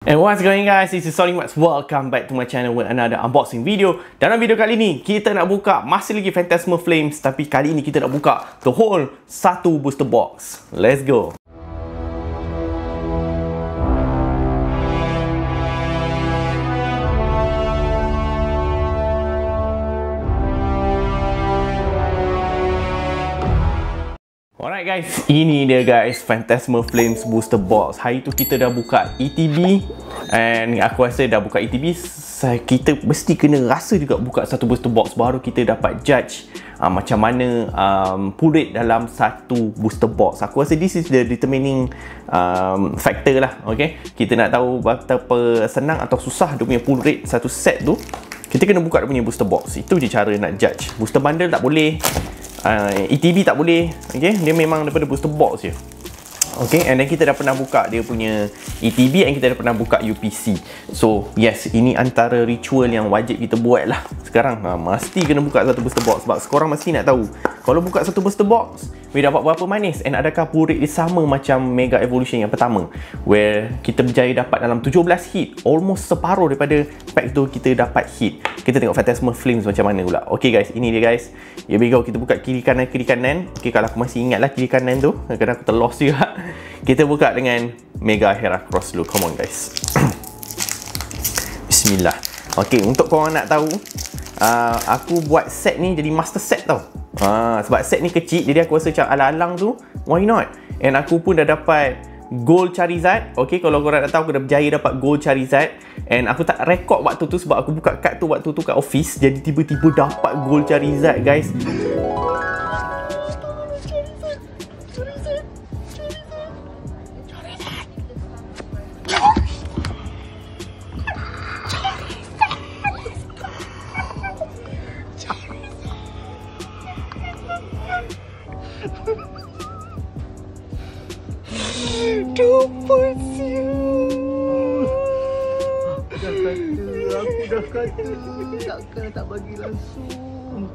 And what's going guys, this is Sonic Max. Welcome back to my channel with another unboxing video. Dalam video kali ni, kita nak buka masih lagi Phantasmal Flames, tapi kali ni kita nak buka the whole satu booster box. Let's go. Alright guys, ini dia guys Phantasmal Flames Booster Box. Hari tu kita dah buka ETB, and aku rasa dah buka ETB, kita mesti kena rasa juga buka satu booster box baru kita dapat judge macam mana pull rate dalam satu booster box. Aku rasa this is the determining factor lah. Okay, kita nak tahu betapa senang atau susah dia punya pull rate satu set tu, kita kena buka dia punya booster box. Itu je cara nak judge. Booster bundle tak boleh, ETB tak boleh. Okay, dia memang daripada booster box je. Okay, and then kita dah pernah buka dia punya ETB, and kita dah pernah buka UPC. So yes, ini antara ritual yang wajib kita buat lah sekarang. Mesti kena buka satu booster box, sebab korang mesti nak tahu kalau buka satu booster box we dapat berapa manis, and adakah pull rate dia sama macam Mega Evolution yang pertama, where kita berjaya dapat dalam 17 hit, almost separuh daripada pack tu kita dapat hit. Kita tengok Phantasmal Flames macam mana pula. Okay guys, ini dia guys. Here we go. Kita buka kiri kanan. Okay, kalau aku masih ingat lah kiri kanan tu, kadang-kadang aku terlost juga. Kita buka dengan Mega Heracross dulu. Come on guys. Bismillah. Okay, untuk korang nak tahu, aku buat set ni jadi master set tau. Sebab set ni kecil, jadi aku rasa macam alang-alang tu, why not? And aku pun dah dapat Gold Charizard. Okay, kalau korang nak tahu, aku dah berjaya dapat Gold Charizard. And aku tak rekod waktu tu sebab aku buka kad tu waktu tu kat office. Jadi tiba-tiba dapat Gold Charizard guys. Aku dah kata takkan tak bagi langsung.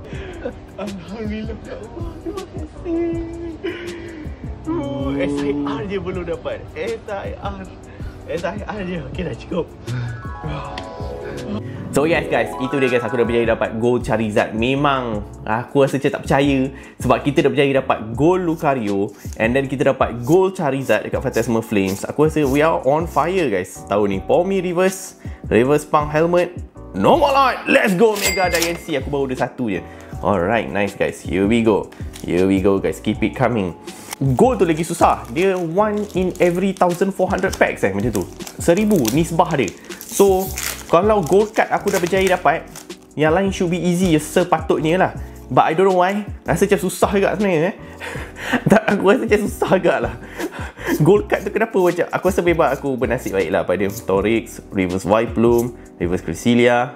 Alhamdulillah. Terima kasih. SIR je belum dapat. SIR je. Okey dah cukup. So yes guys, itu dia guys, aku dah berjaya dapat Gold Charizard. Memang aku rasa macam tak percaya, sebab kita dah berjaya dapat Gold Lucario, and then kita dapat Gold Charizard dekat Phantasmal Flames. Aku rasa we are on fire guys tahun ni. Pomi Reverse Punk Helmet, normal light. Let's go Mega Diancie. Aku baru ada satu je. Alright, nice guys. Here we go guys, keep it coming. Gold tu lagi susah. Dia 1 in every 1400 packs macam tu. 1000 nisbah dia. So kalau gold card aku dah berjaya dapat, yang lain should be easy sepatutnya lah. But I don't know why, rasa macam susah juga sebenarnya. Aku rasa macam susah juga lah. Gold card tu kenapa macam, aku rasa memang aku bernasib baik lah pada Torix, Reverse Vileplume, Reverse Cresselia.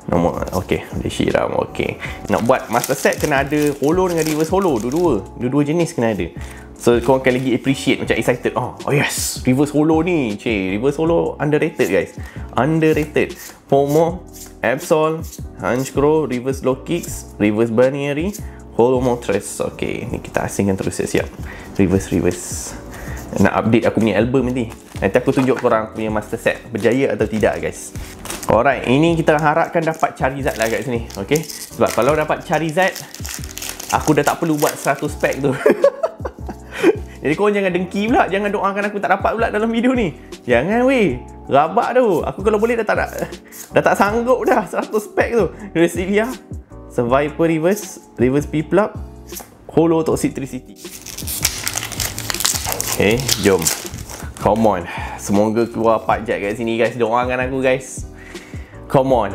Nombor, okay, Reshiram, okay. Nak buat master set kena ada holo dengan reverse holo, dua-dua jenis kena ada. So korang akan lagi appreciate, macam excited. Oh yes, reverse holo ni, reverse holo underrated guys. Underrated. Pomo, Absol, Honchkrow, reverse low kicks, reverse Baneri, holo Moltres. Okay, ni kita asingkan terus, siap. Reverse. Nak update aku punya album nanti. Nanti aku tunjuk korang punya master set berjaya atau tidak guys. Alright, ini kita harapkan dapat Charizard lah kat sini. Okay, sebab kalau dapat Charizard, aku dah tak perlu buat 100 pack tu. Jadi korang jangan dengki pula, jangan doakan aku tak dapat pula dalam video ni. Jangan weh, rabak tu. Aku kalau boleh dah tak sanggup dah 100 pack tu. Cresselia, Survivor Reverse Piplup, holo Toxicity. Okay, jom. Come on. Semoga keluar part jet kat sini guys. Doakan aku guys. Come on.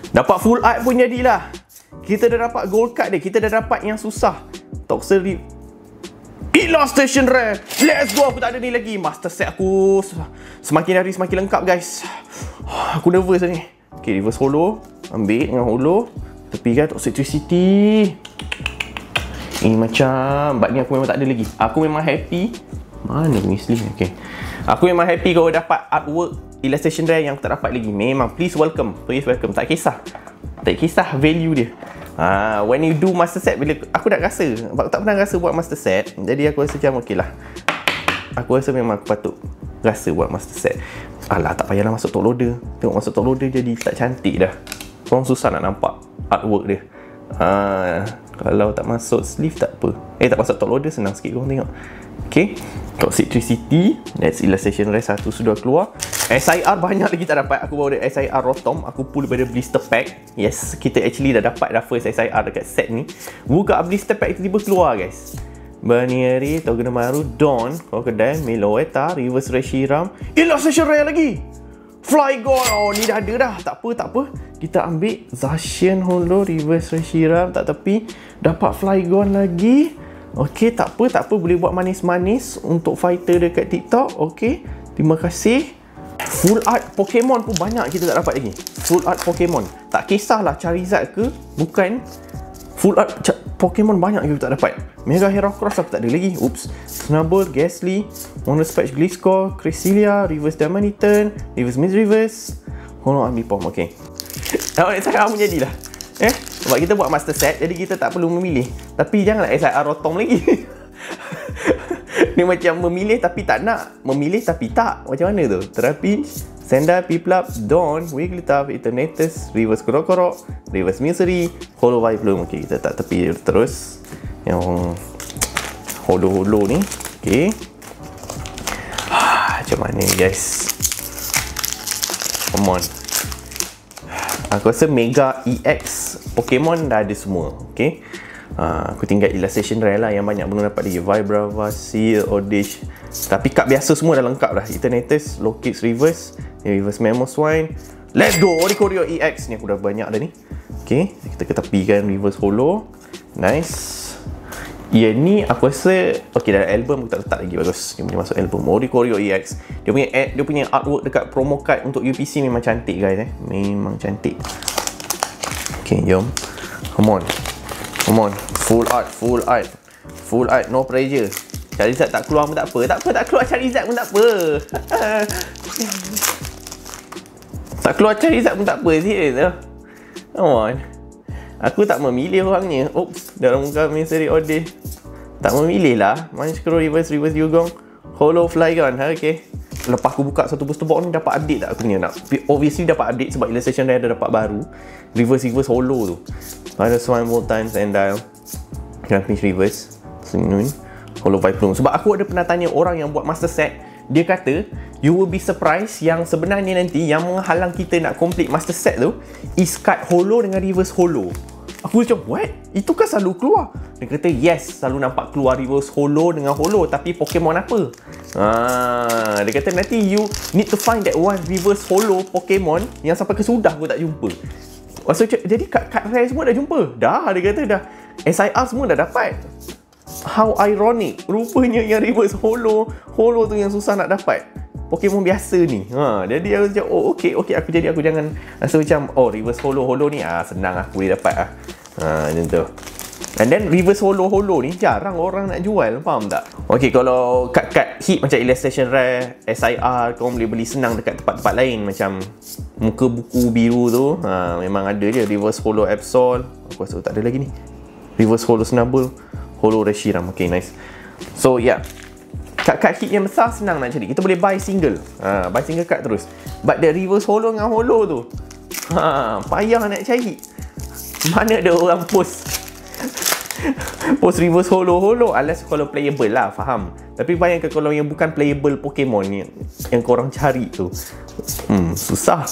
Dapat full art pun jadilah. Kita dah dapat gold card dia. Kita dah dapat yang susah. Toxicity Illustration Rare. Let's go. Aku tak ada ni lagi. Master set aku semakin hari semakin lengkap guys. Aku nervous ni. Okay, reverse holo. Ambil dengan holo. Tepikan Toxicity. Ini macam bab ni aku memang tak ada lagi. Aku memang happy. Mana ni sleeve? Okay, aku memang happy kalau dapat artwork illustration rare yang aku tak dapat lagi. Memang please welcome. Tak kisah value dia. When you do master set, bila aku dah rasa, sebab aku tak pernah rasa buat master set, jadi aku rasa macam okey lah. Aku rasa memang aku patut rasa buat master set. Alah, tak payahlah masuk top loader. Tengok masuk top loader jadi tak cantik dah. Korang susah nak nampak artwork dia. Kalau tak masuk sleeve tak apa. Tak masuk top loader senang sikit korang tengok. Okay, Toxic Tricity, that's illustration rare 1 sudah keluar. SIR banyak lagi tak dapat. Aku bawa SIR Rotom, aku pull daripada blister pack. Yes, kita actually dah dapat dah first SIR dekat set ni. Buka blister pack tiba-tiba keluar guys. Bernieri, Togedemaru, Dawn, Crocodile, Meloetta, Reverse Reshiram, illustration rare lagi. Flygon, oh ni dah ada dah. Tak apa. Kita ambil Zacian Holo, Reverse Reshiram tak tepi. Dapat Flygon lagi. Okey, tak apa. Boleh buat manis-manis untuk fighter dekat TikTok. Okey, terima kasih. Full art Pokemon pun banyak kita tak dapat lagi. Full art Pokemon. Tak kisahlah Charizard ke, bukan. Full art Pokemon banyak kita tak dapat. Mega Heracross aku tak ada lagi. Oops. Snubbull, Ghastly, Monospatch, Gliscor, Cresselia, Reverse Diamanitan, Reverse Misreverse, Holo Ambipom. Okey. Sekarang kamu jadilah. Sebab kita buat master set, jadi kita tak perlu memilih. Tapi janganlah SIR Rotom lagi. Dia macam memilih tapi tak nak, memilih tapi tak. Macam mana tu? Terapin, Sandal, Piplup, Dawn, Wigglytuff, Eternatus, Reverse Korok-Korok, Reverse Misery, Holo Vileplume. Okey, kita tak tepi terus yang holo-holo ni. Okey. Macam mana ni guys? Come on. Aku rasa Mega EX Pokemon dah ada semua. Okay, aku tinggal illustration rare lah yang banyak belum dapat lagi. Vibrava, Seal, Oddish. Tapi kad biasa semua dah lengkap dah. Eternatus, Lokix Reverse, Reverse Mamoswine. Let's go! Oricorio EX ni aku dah banyak dah ni. Okay, kita ketepikan Reverse Holo. Nice. Yang ni aku rasa okay, dalam album aku tak letak lagi. Bagus, dia punya masuk album. Oricorio EX. Dia punya artwork dekat promo card untuk UPC memang cantik guys. Memang cantik. Okay, jom. Come on. Full art, no pressure. Charizard tak keluar pun tak apa. Tak keluar Charizard pun tak apa. Tak keluar Charizard pun tak apa. Serius lah. Come on. Aku tak memilih orangnya. Oops, dalam muka Misery Oddish. Tak memilih lah. Manchkro, Reverse Dugong, Holo Flygon. Okay. Lepas aku buka satu booster box ni, dapat update tak aku punya nak? Obviously dapat update sebab illustration dia ada dapat baru. Reverse Holo tu. Ada Swine Voltine, Sandile, Grampinch Reverse, Sinun, Holo Vileplume. Sebab aku ada pernah tanya orang yang buat master set. Dia kata, you will be surprised yang sebenarnya nanti yang menghalang kita nak complete master set tu is card Holo dengan Reverse Holo. Aku macam, what? Itu kan selalu keluar. Dia kata, yes, selalu nampak keluar Reverse Holo dengan Holo. Tapi Pokemon apa? Dia kata, nanti you need to find that one Reverse Holo Pokemon yang sampai ke sudah aku tak jumpa. Maksudnya, jadi kad rare semua dah jumpa? Dah, dia kata dah. SIR semua dah dapat. How ironic. Rupanya yang Reverse Holo tu yang susah nak dapat. Pokemon biasa ni. Jadi aku macam, oh okey, aku jangan rasa macam, oh Reverse Holo ni senang aku boleh dapat macam tu. And then Reverse Holo ni jarang orang nak jual, faham tak? Okey, kalau kad-kad hit macam illustration rare, SIR, kau boleh beli senang dekat tempat-tempat lain macam muka buku biru tu. Memang ada je Reverse Holo Absol. Aku rasa tak ada lagi ni. Reverse Holo Snubbull, Holo Reshiram. Okay, nice. So yeah, kad-kad hit yang besar senang nak cari. Kita boleh buy single. Buy single card terus. But the Reverse Holo dengan Holo tu payah nak cari. Mana ada orang post Reverse Holo unless kalau playable lah, faham. Tapi bayangkan kalau yang bukan playable Pokemon ni yang korang cari tu, susah.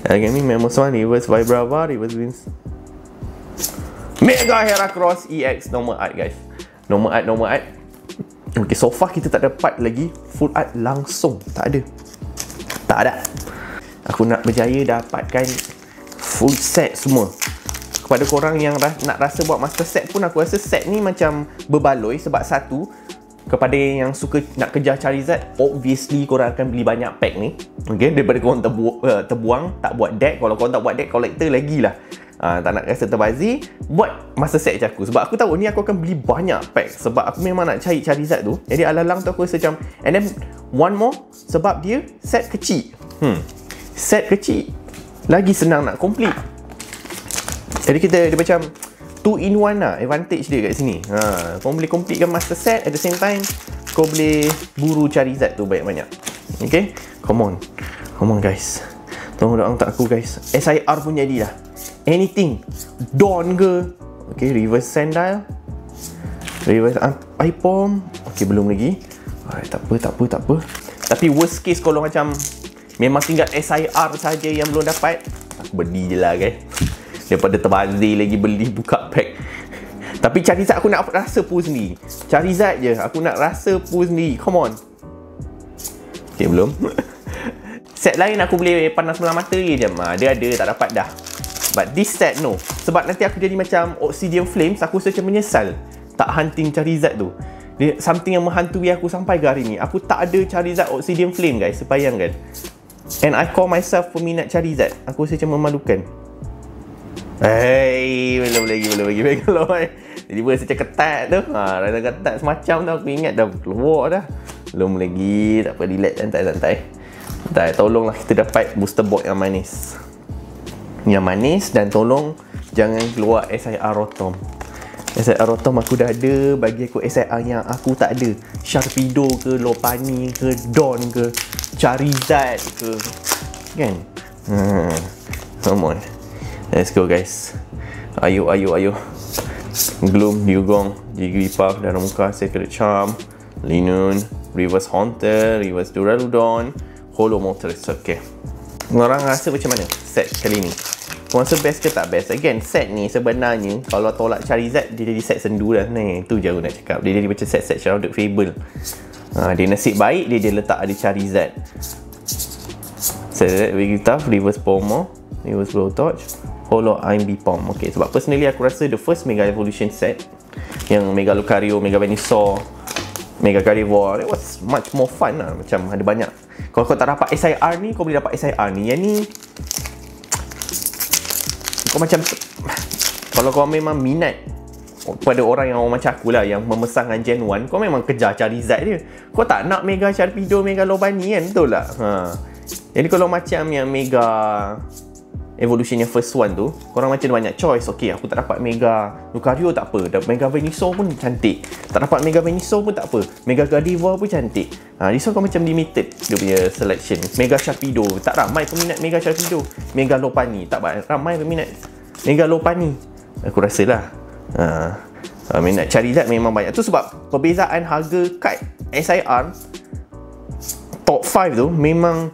Ni Mamoswine, Reverse Vibrava, Reverse Wins, Mega Heracross EX. Normal art guys. Normal art. Okay, so far kita tak dapat lagi full art langsung. Tak ada. Aku nak berjaya dapatkan full set semua. Kepada korang yang nak rasa buat master set pun, aku rasa set ni macam berbaloi. Sebab satu, kepada yang suka nak kejar Charizard, obviously korang akan beli banyak pack ni. Okay, daripada korang terbuang tak buat deck. Kalau korang tak buat deck, collector lagi lah. Tak nak rasa terbazir, buat master set je aku. Sebab aku tahu ni aku akan beli banyak pack. Sebab aku memang nak cari Charizard tu. Jadi alang-alang tu aku rasa macam, and then one more, sebab dia set kecil. Set kecil lagi senang nak complete. Jadi dia macam 2 in 1 lah, advantage dia kat sini. Kau boleh completekan master set, at the same time kau boleh buru Charizard tu banyak-banyak. Okay, come on guys, tolong doang tak aku guys. SIR pun jadi dah. Anything, Dawn ke. Okay, reverse Sandile, reverse IPOM. Okay, belum lagi. Tak apa. Tapi worst case kalau macam memang tinggal SIR saja yang belum dapat, aku beli je lah guys, daripada terbazir lagi beli buka pack. Tapi Charizard aku nak rasa pull sendiri. Charizard je aku nak rasa pull sendiri. Come on. Okay, belum. Set lain aku boleh panas belah mata je. Dia ada, tak dapat dah. But this set no. Sebab nanti aku jadi macam Obsidian Flames. Aku rasa macam menyesal tak hunting Charizard tu. Dia something yang menghantui aku sampai ke hari ni. Aku tak ada Charizard Obsidian Flame guys. Bayangkan. And I call myself peminat Charizard. Aku rasa macam memalukan. Belum lagi. Kalau jadi berasa macam ketat tu. Rasa ketat semacam tu. Aku ingat dah keluar dah. Belum lagi. Tak apa, relax, santai. Tolonglah kita dapat booster box yang manis. Dan tolong jangan keluar SIR Rotom. SIR Rotom aku dah ada. Bagi aku SIR yang aku tak ada. Sharpedo ke, Lopunny ke, Dawn ke, Charizard ke, kan? Come on, let's go guys. Ayo. Gloom, Dugong, Jigglypuff, Darumaka, Sacred Charm, Linoone, Reverse Haunter, Reverse Duraludon, Holo Moltres. Okay, korang rasa macam mana set kali ni? Korang rasa best ke tak best? Again, set ni sebenarnya kalau tolak Charizard, dia jadi set sendu dah. Itu je aku nak cakap. Dia jadi macam set Shrouded Fable. Dia nasib baik dia letak ada Charizard. Set Wigglytuff, Reverse Pomo, Reverse Blowtorch, Holo IMB-Pom. Okay, sebab personally aku rasa the first Mega Evolution set yang Mega Lucario, Mega Venusaur, Mega Gardevoir, it was much more fun lah. Macam ada banyak. Kalau kau tak dapat SIR ni, kau boleh dapat SIR ni. Yang ni kau macam, kalau kau memang minat pada orang yang macam aku lah, yang memesan dengan Gen 1, kau memang kejar Charizard dia. Kau tak nak Mega Sharpedo, Mega Lopunny kan, betul tak? Jadi kalau macam yang Mega Evolution yang first one tu, korang macam banyak choice. Okay, aku tak dapat Mega Lucario tak apa, Mega Venusaur pun cantik. Tak dapat Mega Venusaur pun tak apa, Mega Gardevoir pun cantik. This one kau macam limited dia punya selection. Mega Sharpedo, tak ramai peminat Mega Sharpedo. Mega Lopunny, tak ramai peminat Mega Lopunny. Aku rasa lah minat Charizard memang banyak. Tu sebab perbezaan harga kad SIR top 5 tu memang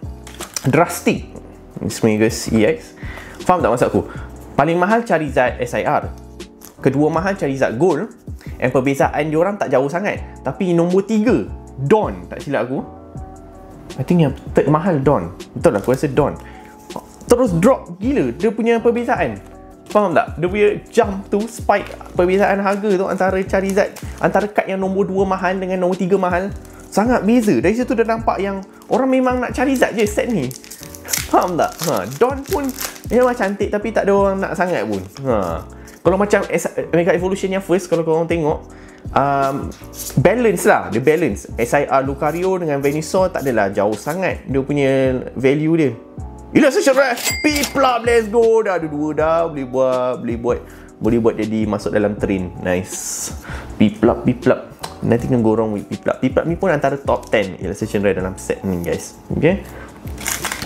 drastic. Smeagol EX. Faham tak maksud aku? Paling mahal Charizard SIR, kedua mahal Charizard Gold, and perbezaan diorang tak jauh sangat. Tapi nombor 3 Dawn, tak silap aku, I think yang third mahal Dawn. Betul lah, aku rasa Dawn terus drop gila dia punya perbezaan. Faham tak? Dia punya jump tu, spike perbezaan harga tu antara Charizard, antara kad yang nombor 2 mahal dengan nombor 3 mahal, sangat beza. Dari situ dah nampak yang orang memang nak Charizard je set ni. Faham tak? Dawn pun memang cantik tapi tak ada orang nak sangat pun. Kalau macam Mega Evolution yang first, kalau korang tengok, balance lah. Dia balance. SIR Lucario dengan Venusaur tak adalah jauh sangat dia punya value dia. Illustration Red, Piplup, let's go. Dah ada 2 dah. Boleh buat jadi masuk dalam train. Nice. Piplup. Nanti kena gorong with Piplup. Piplup ni pun antara top 10 Illustration Red dalam set ni guys. Okay.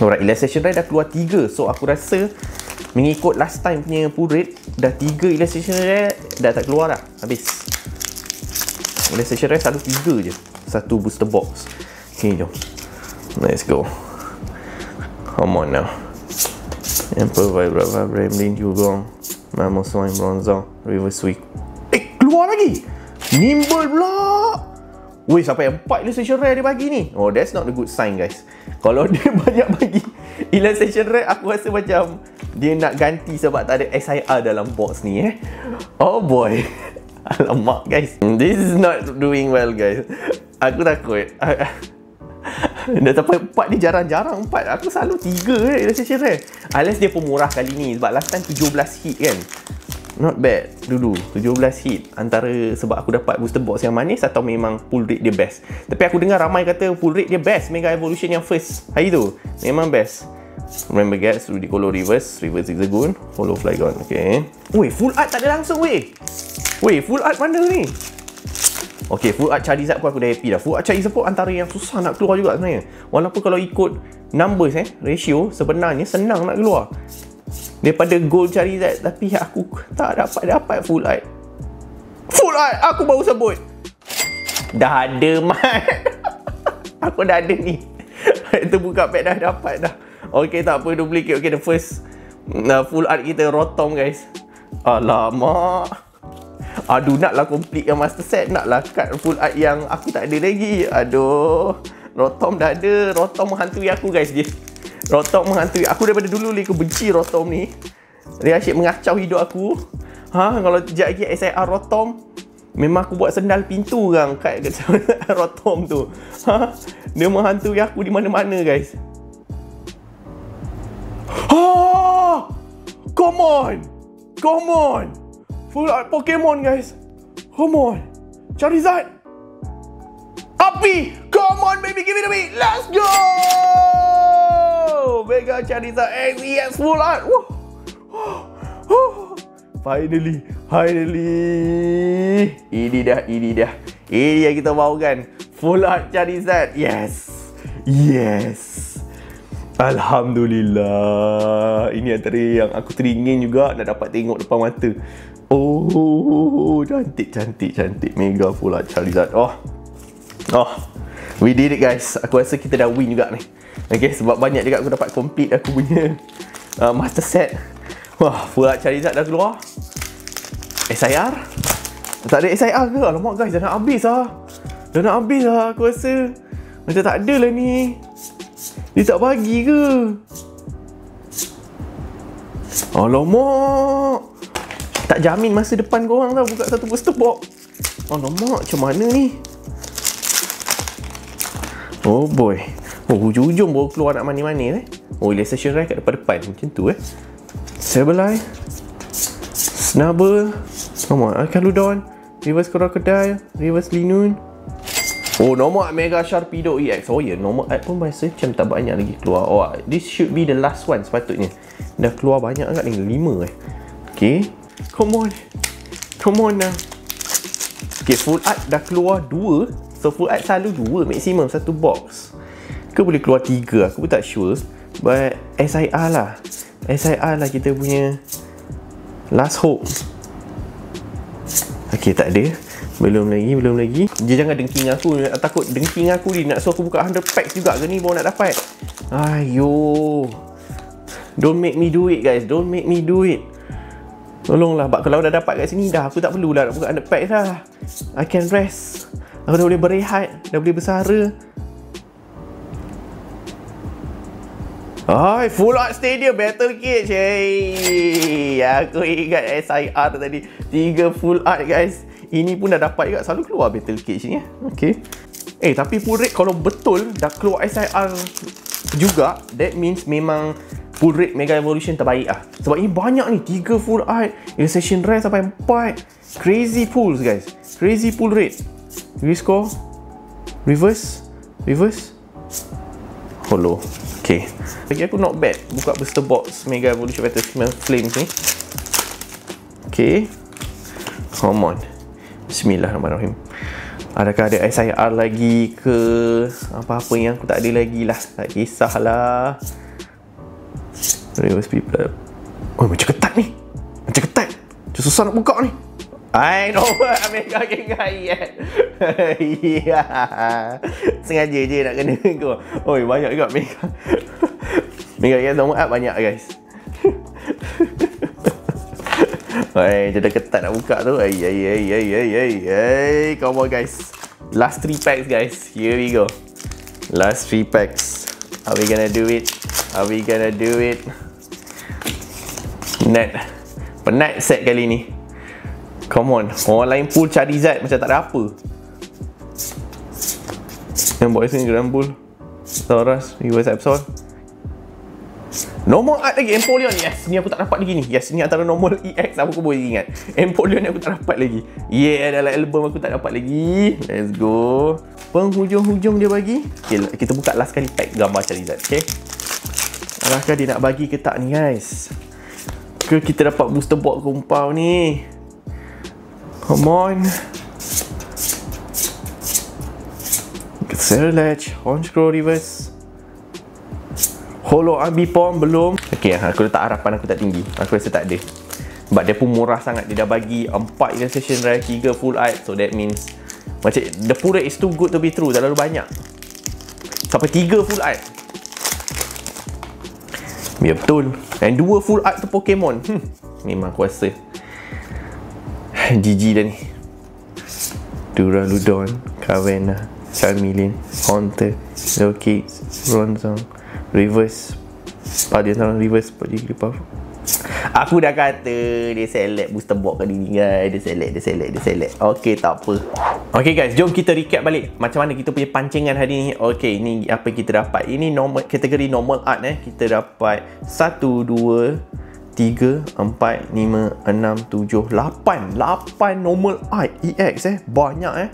Alright, Illustration Red dah keluar 3. So aku rasa mengikut last time punya pull rate, dah 3 Illustration Red dah tak keluar dah. Habis. Illustration Red selalu 3 je satu booster box. Okay, jom. Let's go. Come on now. Emperor Vibrava, Bramblin, Dugong, Mamoswine, Bronzong, River Sweep. Keluar lagi. Nimble pula. Weh, sampai 4 Illustration Rare dia bagi ni. Oh, that's not a good sign guys. Kalau dia banyak bagi Illustration Rare, aku rasa macam dia nak ganti sebab tak ada SIR dalam box ni Oh boy. Alamak guys, this is not doing well guys. Aku takut. Dah sampai 4 ni jarang-jarang 4. Aku selalu 3 Illustration Rare. Unless dia pemurah kali ni. Sebab last time 17 hit kan. Not bad dulu, 17 hit. Antara sebab aku dapat booster box yang manis atau memang pull rate dia best. Tapi aku dengar ramai kata pull rate dia best Mega Evolution yang first hari tu memang best. Remember guys, Ludicolo Reverse Zigzagoon, Holo Flygon. Okay. Weh, full art tak ada langsung weh. Weh, full art mana ni? Okay, full art Charizard pun aku dah happy dah. Full art Charizard pun antara yang susah nak keluar juga sebenarnya. Walaupun kalau ikut numbers ratio, sebenarnya senang nak keluar daripada gold Charizard. Tapi aku tak dapat full art. Full art aku baru sebut. Dah ada mat. Aku dah ada ni. Itu buka pack dah dapat dah. Okay, tak apa, duplicate. Okay, the first full art kita Rotom, guys. Alamak. Aduh, naklah complete yang master set. Naklah cut full art yang aku tak ada lagi. Aduh, Rotom dah ada. Rotom menghantui aku, guys. Rotom menghantui aku daripada dulu. Aku benci Rotom ni. Dia asyik mengacau hidup aku. Kalau sekejap lagi SIR Rotom, memang aku buat sendal pintu kan kat Rotom tu. Dia menghantui aku di mana-mana, guys. Come on. Come on. Full art Pokemon, guys. Come on. Charizard. Api. Come on, baby. Give it to me. Let's go. Mega Charizard XEX full art. Finally. Ini dah. Ini yang kita mahu kan. Full art Charizard. Yes. Alhamdulillah. Ini antara yang aku teringin juga nak dapat tengok depan mata. Oh, cantik. Mega full art Charizard. We did it, guys. Aku rasa kita dah win juga ni. Okay, sebab banyak juga aku dapat complete aku punya master set. Wah, full art Charizard dah keluar. SIR? Tak ada SIR ke? Alamak, guys, dah nak habis lah. Aku rasa macam tak ada lah ni. Dia tak bagi ke? Alamak. Tak jamin masa depan korang tau buka satu booster box. Alamak, macam mana ni? Oh boy. Hujung-hujung baru keluar nak mani-mani Illustration Rare kat depan-depan. Macam tu Sableye, Snubbull, Caludon, Reverse Crocodile, Reverse Linoone. Normal Mega Sharpedo EX. Normal art pun masa macam tak banyak lagi keluar. This should be the last one sepatutnya. Dah keluar banyak agak ni, 5 Okay, come on now. Okay, full art dah keluar 2. So full art selalu 2 maksimum satu box. Ke boleh keluar 3, aku pun tak sure. But SIR lah kita punya last hope. Okay, tak ada. Belum lagi. Dia jangan dengking aku. Takut dengking aku ni. Nak suruh aku buka 100 packs juga ke ni baru nak dapat. Ayo. Don't make me do it, guys. Don't make me do it. Tolonglah. Kalau dah dapat kat sini dah, aku tak perlulah nak buka 100 packs dah. I can rest. Aku dah boleh berehat. Dah boleh bersara. Full art Stadium Battle Cage. Aku ingat SIR tadi 3 full art, guys. Ini pun dah dapat juga. Selalu keluar Battle Cage ni Okay. Tapi full rate kalau betul dah keluar SIR juga, that means memang full rate Mega Evolution terbaik Sebab ini banyak ni, 3 full art, Illustration Rare sampai 4. Crazy pulls, guys. Crazy pull rate. Rescore, Reverse, Holo. Okay, bagi aku not bad buka booster box Mega Evolution Battle Flames ni. Okay, come on. Bismillahirrahmanirrahim. Adakah ada SIR lagi ke apa-apa yang aku tak ada lagi lah. Tak kisahlah. Reverse people. Macam ketat ni. Macam susah nak buka ni. I know Mega Gengar. Sengaja je nak kena kau. Banyak juga Mega Gengar normal art banyak, guys. Dia dah ketat nak buka tu. Come on, guys. Last 3 packs, guys. Here we go. Last 3 packs. Are we gonna do it? Penat set kali ni. Come on. Orang lain pull Charizard macam tak ada apa. Yang buat sini Grand Bull, Tauros, Reverse Absol. Normal art lagi, Empoleon. Yes, ni aku tak dapat lagi ni. Yes, ni antara normal EX aku boleh ingat. Empoleon ni aku tak dapat lagi. Dalam album aku tak dapat lagi. Let's go. Penghujung-hujung dia bagi. Okay, kita buka last kali pack gambar Charizard. Okay, adakah dia nak bagi ke tak ni, guys? Ke kita dapat booster box kumpau ni? Come on. Surge, Honchkrow reverse. Holo Ambipom belum. Okay, aku letak harapan aku tak tinggi. Aku rasa tak ada. Sebab dia pun murah sangat. Dia dah bagi 4 illustration rare, 3 full art. So that means macam the full rate is too good to be true. Terlalu banyak. Sampai 3 full art. Biar betul. Dan 2 full art tu Pokemon. Memang kuasa. GG dah ni. Duraludon, Carvanha, Charmeleon, Haunter, Loki, Bronzong, reverse. Dia salah reverse Jigglypuff. Aku dah kata dia select booster box kali ni guys. Dia select. Okey, tak apa. Okey guys, jom kita recap balik macam mana kita punya pancingan hari ni. Okey, ni apa kita dapat. Ini normal, kategori normal art Kita dapat 1 2 3 4 5 6 7 8 normal art EX banyak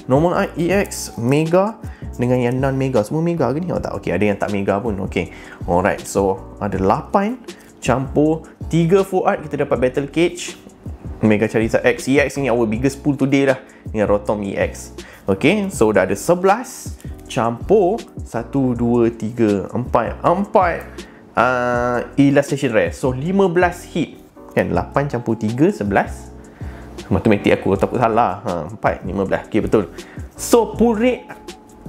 normal art EX mega dengan yang non mega. Semua mega ke ni? Oh tak, okey, ada yang tak mega pun. Okey, alright, so ada 8 campur 3 full art. Kita dapat Battle Cage, Mega Charizard X. EX ni our biggest pull today lah dengan Rotom EX. Okey, so dah ada 11 campur 1 2 3 4 illustration rare. So 15 hit kan, 8 campur 3 11. Matematik aku takut salah. 4 15. Okey, betul. So pull rate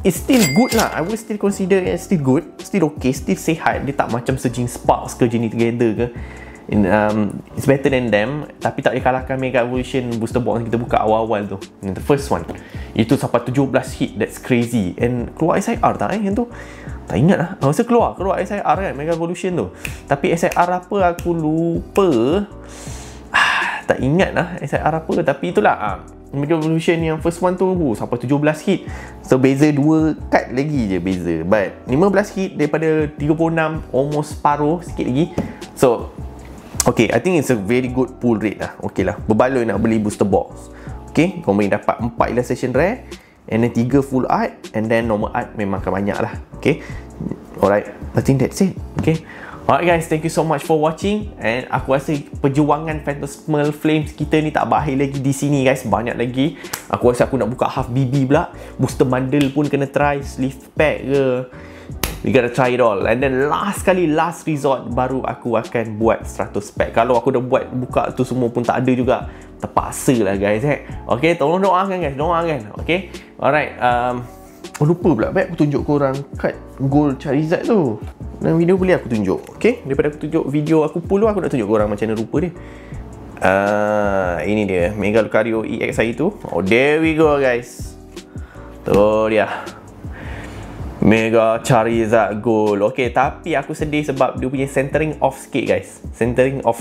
is still good lah. I will still consider it still good, still okay, still sihat. Dia tak macam Surging Sparks ke Genie Together ke. It's better than them. Tapi tak boleh kalahkan Mega Evolution booster box yang kita buka awal-awal tu, the first one. Itu sampai 17 hit. That's crazy. And keluar SIR tak yang tu? Tak ingat lah. Masa keluar SIR kan Mega Evolution tu. Tapi SIR apa aku lupa. Tak ingat lah SIR apa. Tapi itulah Mega Evolution yang first one tu sampai 17 hit. So beza 2 card lagi je beza. But 15 hit daripada 36, almost separuh sikit lagi. So okay, I think it's a very good pull rate lah. Okay lah, berbaloi nak beli booster box. Okay, kau boleh dapat 4 illustration rare, and then 3 full art, and then normal art memang akan banyak lah. Okay, alright, I think that's it. Okay, alright guys, thank you so much for watching. And aku rasa perjuangan Phantasmal Flames kita ni tak berakhir lagi di sini guys. Banyak lagi. Aku rasa aku nak buka half BB pula. Booster bundle pun kena try. Sleeve pack ke, we gotta try it all. And then last resort baru aku akan buat 100 pack. Kalau aku dah buat buka tu semua pun tak ada juga, terpaksa lah guys. Okay, tolong doakan guys, doakan. Okay, alright. Lupa pula baik aku tunjuk korang kad gold Charizard tu. Dalam video boleh aku tunjuk. Okay, daripada aku tunjuk video aku pull, aku nak tunjuk korang macam mana rupa dia. Ini dia Mega Lucario EX hari tu. Oh, there we go guys. Tu dia Mega Charizard Gold. Okay, tapi aku sedih sebab dia punya centering off sikit guys. Centering off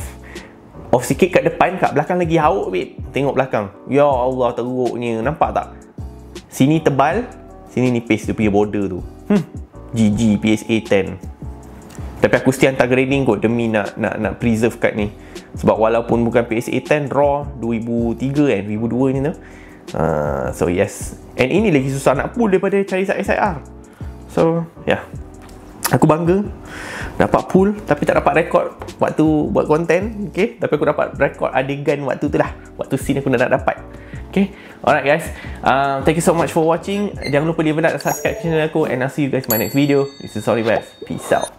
sikit kat depan, kat belakang lagi hauk babe. Tengok belakang. Ya Allah, teruknya. Nampak tak? Sini tebal, sini nipis dia punya border tu. GG PSA 10. Tapi aku still hantar grading kot demi nak preserve card ni. Sebab walaupun bukan PSA 10 raw 2003 kan, 2002 ni tu. So yes. And ini lagi susah nak pull daripada Charizard SIR. So yeah, aku bangga dapat pull tapi tak dapat rekod waktu buat konten. Okay, tapi aku dapat rekod adegan waktu tu lah, waktu scene aku nak dapat. Okay, alright guys, thank you so much for watching. Jangan lupa leave a like dan subscribe channel aku, and I'll see you guys in my next video. This is Solibas. Peace out.